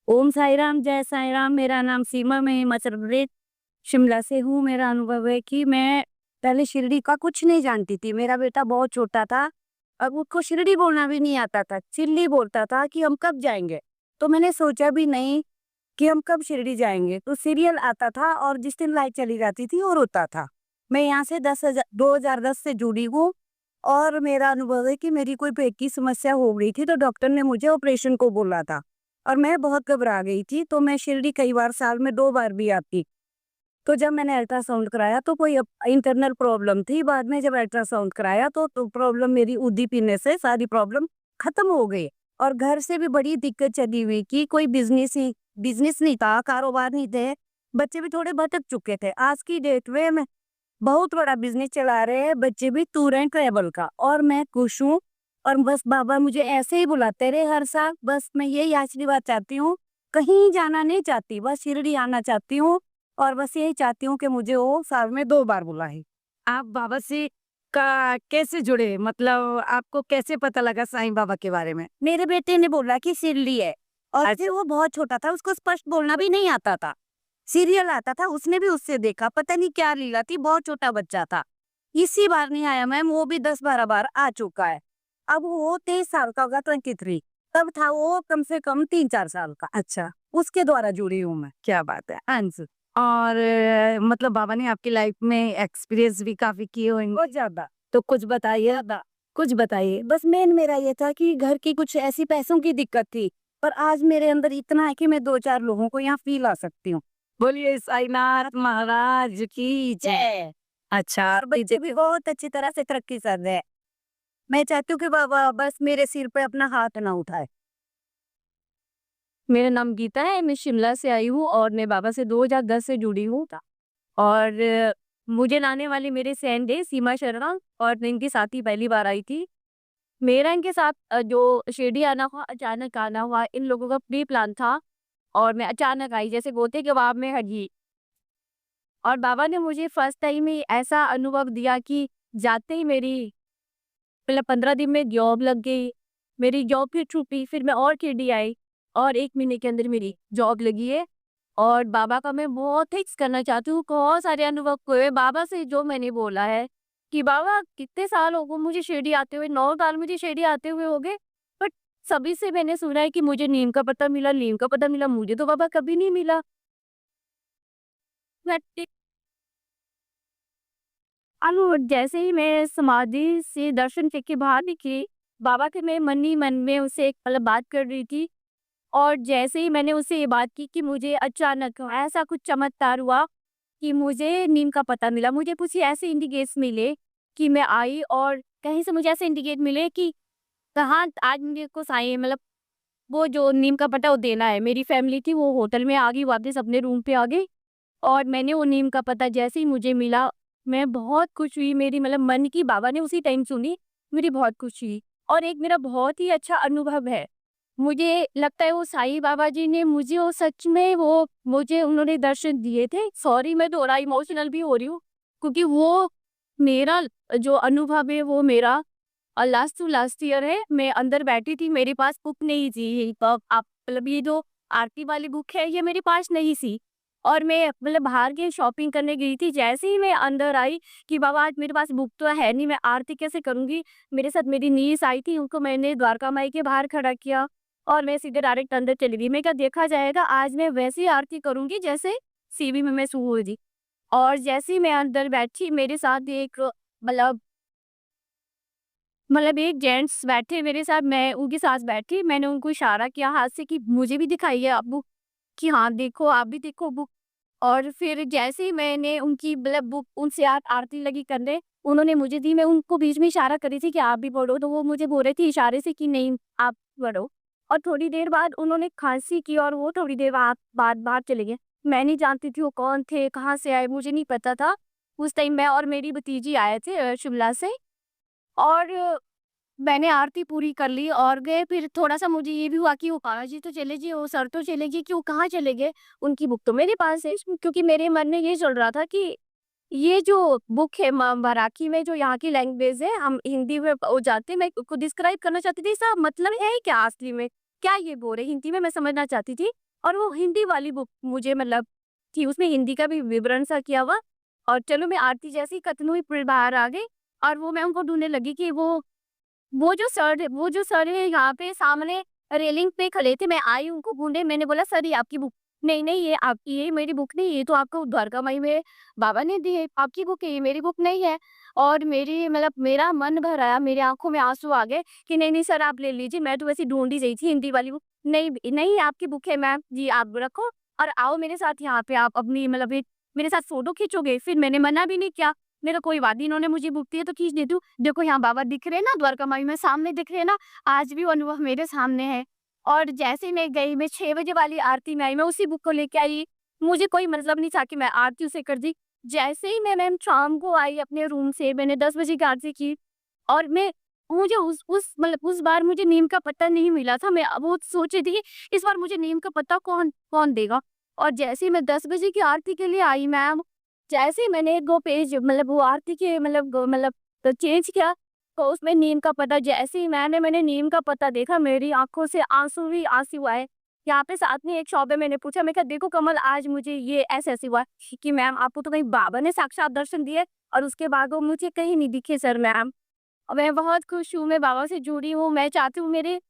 ओम साई राम, जय साई राम। मेरा नाम सीमा, मैं हिमाचल प्रदेश शिमला से हूँ। मेरा अनुभव है कि मैं पहले शिरडी का कुछ नहीं जानती थी। मेरा बेटा बहुत छोटा था, अब उसको शिरडी बोलना भी नहीं आता था। चिल्ली बोलता था कि हम कब जाएँगे? तो मैंने सोचा भी नहीं कि हम कब शिरडी जाएँगे। तो सीरियल आता था और जिस दिन लाइट चली जाती थी वो रोता था। मैं यहाँ से 2010 से जुड़ी हूँ और मेरा अनुभव है कि मेरी कोई पेट की समस्या हो गई थी, तो डॉक्टर ने मुझे ऑपरेशन को बोला था और मैं बहुत घबरा गई थी। तो मैं शिरडी कई बार, साल में 2 बार भी आती। तो जब मैंने अल्ट्रासाउंड कराया तो कोई इंटरनल प्रॉब्लम थी। बाद में जब अल्ट्रासाउंड कराया तो प्रॉब्लम मेरी उदी पीने से सारी प्रॉब्लम खत्म हो गई और घर से भी बड़ी दिक्कत चली हुई कि कोई बिज़नेस नहीं था, कारोबार नहीं थे, बच्चे भी थोड़े भटक चुके थे। आज की डेट में मैं बहुत बड़ा बिज़नेस चला रहे हैं, बच्चे भी टूर एंड ट्रैवल का, और मैं खुश हूँ। और बस बाबा मुझे ऐसे ही बुलाते रहे हर साल। बस मैं यही आशीर्वाद चाहती हूँ, कहीं जाना नहीं चाहती, बस शिरडी आना चाहती हूँ और बस यही चाहती हूँ कि मुझे वो साल में 2 बार बुलाए। आप बाबा से का कैसे जुड़े? मतलब आपको कैसे पता लगा साईं बाबा के बारे में? मेरे बेटे ने बोला कि शिरडी है और फिर अच्छा। वो बहुत छोटा था, उसको स्पष्ट बोलना भी नहीं आता था। सीरियल आता था, उसने भी उससे देखा, पता नहीं क्या लीला थी, बहुत छोटा बच्चा था। इसी बार नहीं आया मैम, वो भी 10-12 बार आ चुका है। अब वो 23 साल का होगा, 23, तब था वो कम से कम 3-4 साल का। अच्छा, उसके द्वारा जुड़ी हूँ मैं। क्या बात है। हाँ जी। और मतलब बाबा ने आपकी लाइफ में एक्सपीरियंस भी काफ़ी किए होंगे, बहुत ज़्यादा, तो कुछ बताइए? ज़्यादा। कुछ बताइए। बस मेन मेरा ये था कि घर की कुछ ऐसी पैसों की दिक्कत थी, पर आज मेरे अंदर इतना है कि मैं 2-4 लोगों को यहाँ फील ला सकती हूँ। बोलिए साईंनाथ महाराज की जय। जय। अच्छा, और बच्चे भी बहुत अच्छी तरह से तरक्की कर रहे हैं। मैं चाहती हूँ कि बाबा बस मेरे सिर पे अपना हाथ ना उठाए। मेरा नाम गीता है, मैं शिमला से आई हूँ और मैं बाबा से 2010 से जुड़ी हूँ। और मुझे लाने वाले मेरे फ्रेंड है सीमा शर्मा, और मैं इनके साथ ही पहली बार आई थी। मेरा इनके साथ जो शिरडी आना हुआ, अचानक आना हुआ। इन लोगों का प्री प्लान था और मैं अचानक आई, जैसे बोलते हैं कि कबाब में हड्डी। और बाबा ने मुझे फर्स्ट टाइम ही ऐसा अनुभव दिया कि जाते ही मेरी मतलब 15 दिन में जॉब लग गई। मेरी जॉब फिर छूटी, फिर मैं और शिरडी आई और 1 महीने के अंदर मेरी जॉब लगी है। और बाबा का मैं बहुत थैंक्स करना चाहती हूँ। बहुत सारे अनुभव हुए बाबा से, जो मैंने बोला है कि बाबा कितने साल हो गए मुझे शिरडी आते हुए, 9 साल मुझे शिरडी आते हुए हो गए। बट सभी से मैंने सुना है कि मुझे नीम का पत्ता मिला, नीम का पत्ता मिला, मुझे तो बाबा कभी नहीं मिला। जैसे ही मैं समाधि से दर्शन करके बाहर निकली, बाबा के मैं मन ही मन में उससे एक मतलब बात कर रही थी। और जैसे ही मैंने उससे ये बात की कि मुझे अचानक ऐसा कुछ चमत्कार हुआ कि मुझे नीम का पत्ता मिला। मुझे कुछ ऐसे इंडिकेट्स मिले कि मैं आई और कहीं से मुझे ऐसे इंडिकेट मिले कि कहाँ आज मेरे को साईं मतलब वो जो नीम का पत्ता वो देना है। मेरी फैमिली थी वो होटल में आ गई, वापस अपने रूम पे आ गई और मैंने वो नीम का पत्ता जैसे ही मुझे मिला, मैं बहुत खुश हुई। मेरी मतलब मन की बाबा ने उसी टाइम सुनी, मेरी बहुत खुशी हुई। और एक मेरा बहुत ही अच्छा अनुभव है। मुझे लगता है वो साईं बाबा जी ने मुझे वो सच में वो मुझे उन्होंने दर्शन दिए थे। सॉरी मैं थोड़ा इमोशनल भी हो रही हूँ, क्योंकि वो मेरा जो अनुभव है वो मेरा लास्ट टू लास्ट ईयर है। मैं अंदर बैठी थी, मेरे पास बुक नहीं थी। आप मतलब ये जो आरती वाली बुक है ये मेरे पास नहीं थी और मैं मतलब बाहर के शॉपिंग करने गई थी। जैसे ही मैं अंदर आई कि बाबा आज मेरे पास बुक तो है नहीं, मैं आरती कैसे करूँगी? मेरे साथ मेरी नीस आई थी, उनको मैंने द्वारका माई के बाहर खड़ा किया और मैं सीधे डायरेक्ट अंदर चली गई। मैं क्या देखा जाएगा, आज मैं वैसी आरती करूँगी जैसे सीवी में मैं सुबह थी। और जैसे ही मैं अंदर बैठी, मेरे साथ एक मतलब एक जेंट्स बैठे मेरे साथ, मैं उनके साथ बैठी। मैंने उनको इशारा किया हाथ से कि मुझे भी दिखाइए आप बुक, कि हाँ देखो, आप भी देखो बुक। और फिर जैसे ही मैंने उनकी मतलब बुक उनसे आरती लगी करने, उन्होंने मुझे दी। मैं उनको बीच में इशारा कर रही थी कि आप भी पढ़ो, तो वो मुझे बोल रहे थे इशारे से कि नहीं आप पढ़ो। और थोड़ी देर बाद उन्होंने खांसी की और वो थोड़ी देर बाद बाहर चले गए। मैं नहीं जानती थी वो कौन थे, कहाँ से आए, मुझे नहीं पता था। उस टाइम मैं और मेरी भतीजी आए थे शिमला से। और मैंने आरती पूरी कर ली और गए। फिर थोड़ा-सा मुझे ये भी हुआ कि वो पापा जी तो चले गए, वो सर तो चले गए कि वो कहाँ चले गए? उनकी बुक तो मेरे पास है। क्योंकि मेरे मन में ये चल रहा था कि ये जो बुक है मराठी में, जो यहाँ की लैंग्वेज है, हम हिंदी में वो जाते, मैं उसको डिस्क्राइब करना चाहती थी, इसका मतलब है क्या असली में? क्या ये बोल रहे? हिंदी में मैं समझना चाहती थी। और वो हिंदी वाली बुक मुझे मतलब थी, उसमें हिंदी का भी विवरण सा किया हुआ। और चलो मैं आरती जैसे ही कतनू ही फिर बाहर आ गई और वो मैं उनको ढूँढने लगी कि वो जो सर है यहाँ पे सामने रेलिंग पे खड़े थे, मैं आई उनको ढूँढे, मैंने बोला सर ये आपकी बुक। नहीं, नहीं ये आपकी है, ये मेरी बुक नहीं है, ये तो आपको द्वारका माई में बाबा ने दी है, आपकी बुक है, ये मेरी बुक नहीं है। और मेरी मतलब मेरा मन भर आया, मेरी आँखों में आँसू आ गए कि नहीं, नहीं सर आप ले लीजिए, मैं तो वैसे ढूँढ ही रही थी हिंदी वाली बुक। नहीं, नहीं आपकी बुक है मैम, जी आप रखो और आओ मेरे साथ यहाँ पे आप अपनी मतलब एक मेरे साथ फ़ोटो खींचोगे? फिर मैंने मना भी नहीं किया। मेरा कोई बात नहीं, इन्होंने मुझे बुक दी है तो खींच देती हूँ। देखो यहाँ बाबा दिख रहे हैं ना, द्वारका माई में सामने दिख रहे हैं ना, आज भी वो अनुभव मेरे सामने है। और जैसे ही मैं गई, मैं 6 बजे वाली आरती में आई, मैं उसी बुक को लेके आई। मुझे कोई मतलब नहीं था कि मैं आरती उसे कर दी। जैसे ही मैं मैम शाम को आई अपने रूम से, मैंने 10 बजे की आरती की और मुझे उस मतलब उस बार मुझे नीम का पत्ता नहीं मिला था। मैं वो सोच रही थी कि इस बार मुझे नीम का पत्ता कौन कौन देगा? और जैसे ही मैं 10 बजे की आरती के लिए आई मैम, जैसे ही मैंने वो पेज मतलब वो आरती के मतलब तो चेंज किया, तो उसमें नीम का पत्ता जैसे ही मैंने नीम का पत्ता देखा, मेरी आँखों से आँसू ही आँसू आए। यहाँ पे साथ में एक शॉप है, मैंने पूछा, मैं कहा देखो कमल आज मुझे ये ऐसे-ऐसे हुआ कि मैम आपको तो कहीं बाबा ने साक्षात दर्शन दिए और उसके बाद वो मुझे कहीं नहीं दिखे सर मैम। और मैं बहुत खुश हूँ, मैं बाबा से जुड़ी हूँ, मैं चाहती हूँ मेरे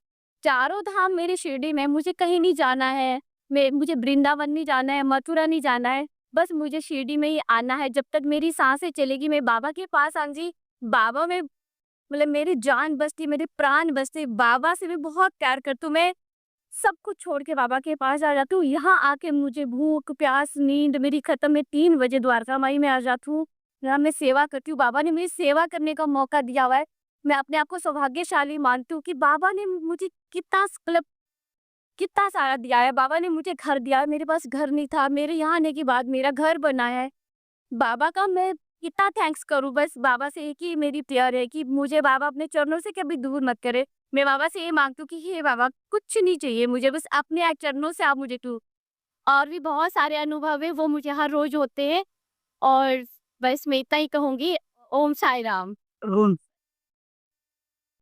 चारों धाम मेरी शिरडी में, मुझे कहीं नहीं जाना है। मुझे वृंदावन नहीं जाना है, मथुरा नहीं जाना है, बस मुझे शिरडी में ही आना है। जब तक मेरी साँसें चलेगी मैं बाबा के पास आऊँगी। बाबा में मतलब मेरी जान बसती, मेरे प्राण बसते, बाबा से मैं बहुत प्यार करती हूँ। मैं सब कुछ छोड़ के बाबा के पास आ जाती हूँ। यहाँ आके मुझे भूख, प्यास, नींद मेरी खत्म, मैं 3 बजे द्वारका माई में आ जाती हूँ। यहाँ मैं सेवा करती हूँ, बाबा ने मुझे सेवा करने का मौका दिया हुआ है। मैं अपने आप को सौभाग्यशाली मानती हूँ कि बाबा ने मुझे मतलब कितना सारा दिया है। बाबा ने मुझे घर दिया है, मेरे पास घर नहीं था, मेरे यहाँ आने के बाद मेरा घर बनाया है। बाबा का मैं कितना थैंक्स करूँ, बस बाबा से एक ही मेरी प्रेयर है कि मुझे बाबा अपने चरणों से कभी दूर मत करे। मैं बाबा से ये माँगती हूँ कि हे बाबा कुछ नहीं चाहिए मुझे, बस अपने चरणों से आप मुझे टू और भी बहुत सारे अनुभव हैं वो मुझे हर रोज़ होते हैं और बस मैं इतना ही कहूँगी। ओम साई राम। ओम